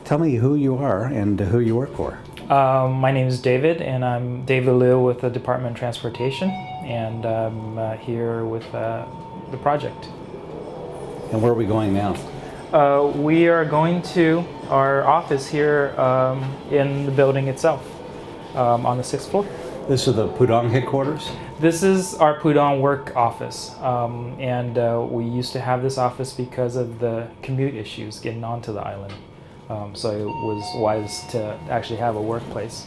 Tell me who you are and who you work for. My name is David, and I'm David Liu with the Department of Transportation, and I'm here with the project. And where are we going now? We are going to our office here in the building itself, on the 6th floor. This is the Pudong headquarters? This is our Pudong work office, and we used to have this office because of the commute issues getting onto the island. So it was wise to actually have a workplace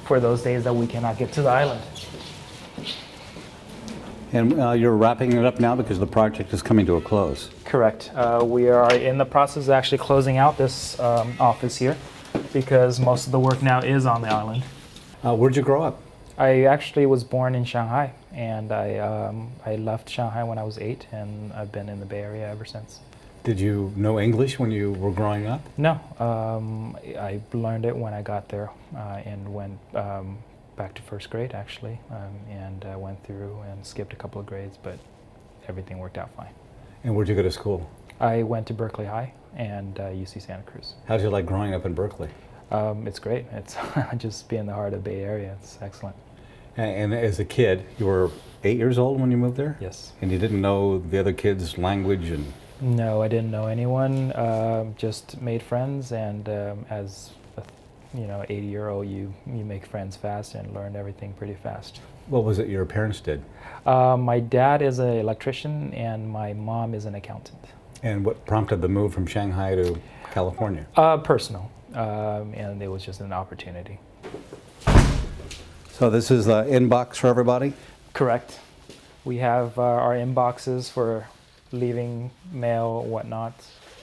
for those days that we cannot get to the island. And you're wrapping it up now because the project is coming to a close. Correct. We are in the process of actually closing out this office here because most of the work now is on the island. Where'd you grow up? I actually was born in Shanghai, and I left Shanghai when I was 8, and I've been in the Bay Area ever since. Did you know English when you were growing up? No, I learned it when I got there and went back to first grade actually, and went through and skipped a couple of grades, but everything worked out fine. And where'd you go to school? I went to Berkeley High and UC Santa Cruz. How did you like growing up in Berkeley? It's great. It's just being in the heart of the Bay Area. It's excellent. And as a kid, you were 8 years old when you moved there? Yes. And you didn't know the other kids' language and... No, I didn't know anyone. Just made friends, and as a 80-year-old, you make friends fast and learn everything pretty fast. What was it your parents did? My dad is an electrician, and my mom is an accountant. And what prompted the move from Shanghai to California? Personal, and it was just an opportunity. So this is the inbox for everybody? Correct. We have our inboxes for leaving mail, whatnot,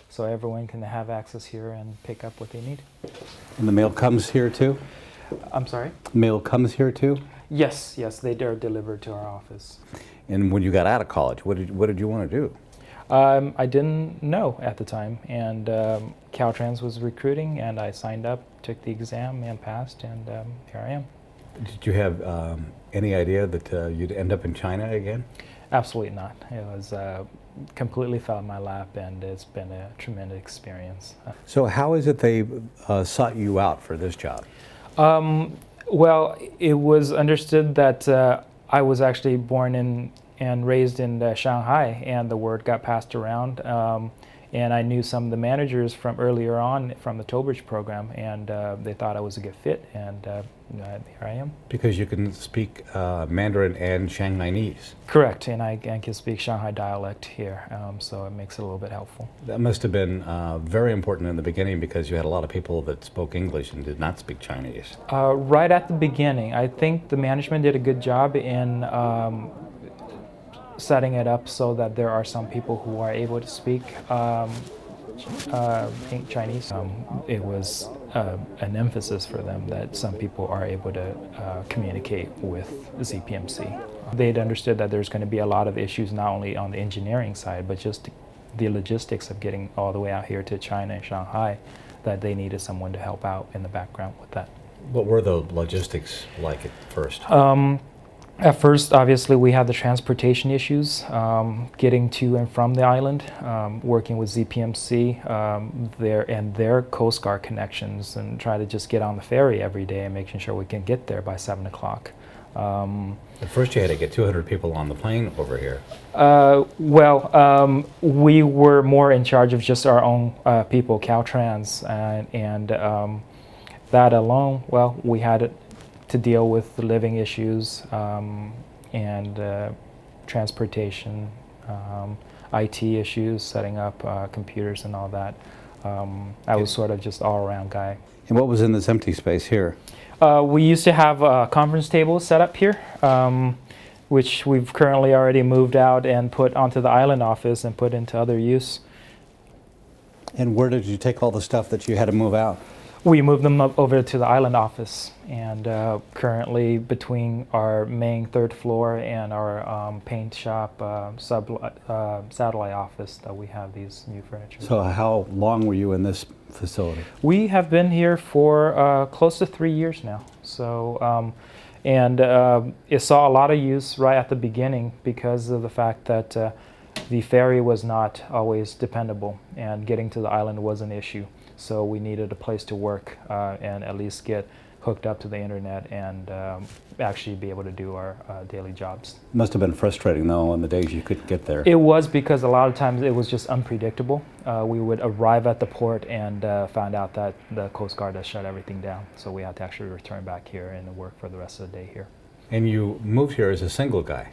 so everyone can have access here and pick up what they need. And the mail comes here too? I'm sorry? Mail comes here too? Yes, they are delivered to our office. And when you got out of college, what did you want to do? I didn't know at the time, and Caltrans was recruiting, and I signed up, took the exam, and passed, and here I am. Did you have any idea that you'd end up in China again? Absolutely not. It was completely fell in my lap, and it's been a tremendous experience. So how is it they sought you out for this job? Well, it was understood that I was actually born in and raised in Shanghai, and the word got passed around. And I knew some of the managers from earlier on from the Tobridge program, and they thought I was a good fit, and here I am. Because you can speak Mandarin and Shanghainese. Correct, and I can speak Shanghai dialect here, so it makes it a little bit helpful. That must have been very important in the beginning because you had a lot of people that spoke English and did not speak Chinese. Right at the beginning, I think the management did a good job in setting it up so that there are some people who are able to speak Chinese. It was an emphasis for them that some people are able to communicate with ZPMC. They'd understood that there's going to be a lot of issues not only on the engineering side, but just the logistics of getting all the way out here to China and Shanghai, that they needed someone to help out in the background with that. What were the logistics like at first? At first, obviously, we had the transportation issues, getting to and from the island, working with ZPMC their Coast Guard connections, and try to just get on the ferry every day and making sure we can get there by 7 o'clock. At first you had to get 200 people on the plane over here. We were more in charge of just our own people, Caltrans, and that alone, well, we had to deal with the living issues and transportation, IT issues, setting up computers and all that. I was sort of just all-around guy. And what was in this empty space here? We used to have conference tables set up here, which we've currently already moved out and put onto the island office and put into other use. And where did you take all the stuff that you had to move out? We moved them up over to the island office, and currently between our main 3rd floor and our paint shop satellite office that we have these new furniture. So how long were you in this facility? We have been here for close to 3 years now. So, it saw a lot of use right at the beginning because of the fact that the ferry was not always dependable, and getting to the island was an issue. So we needed a place to work and at least get hooked up to the internet and actually be able to do our daily jobs. Must have been frustrating, though, on the days you couldn't get there. It was, because a lot of times it was just unpredictable. We would arrive at the port and find out that the Coast Guard has shut everything down. So we had to actually return back here and work for the rest of the day here. And you moved here as a single guy.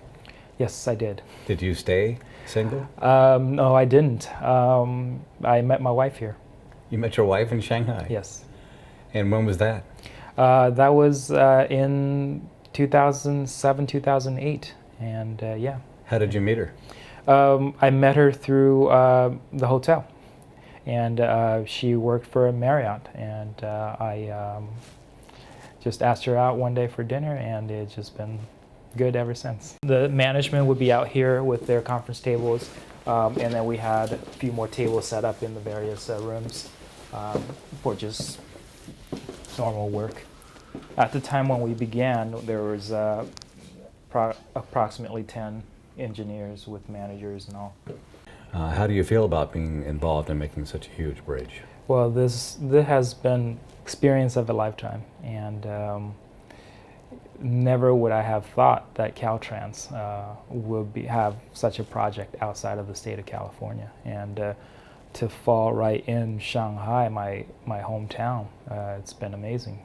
Yes, I did. Did you stay single? No, I didn't. I met my wife here. You met your wife in Shanghai? Yes. And when was that? That was in 2007, 2008. And yeah. How did you meet her? I met her through the hotel. And she worked for Marriott. And I just asked her out one day for dinner, and it's just been good ever since. The management would be out here with their conference tables, and then we had a few more tables set up in the various rooms for just normal work. At the time when we began, there was approximately 10 engineers with managers and all. How do you feel about being involved in making such a huge bridge? Well, this has been experience of a lifetime, and never would I have thought that Caltrans would have such a project outside of the state of California, and to fall right in Shanghai, my hometown, it's been amazing.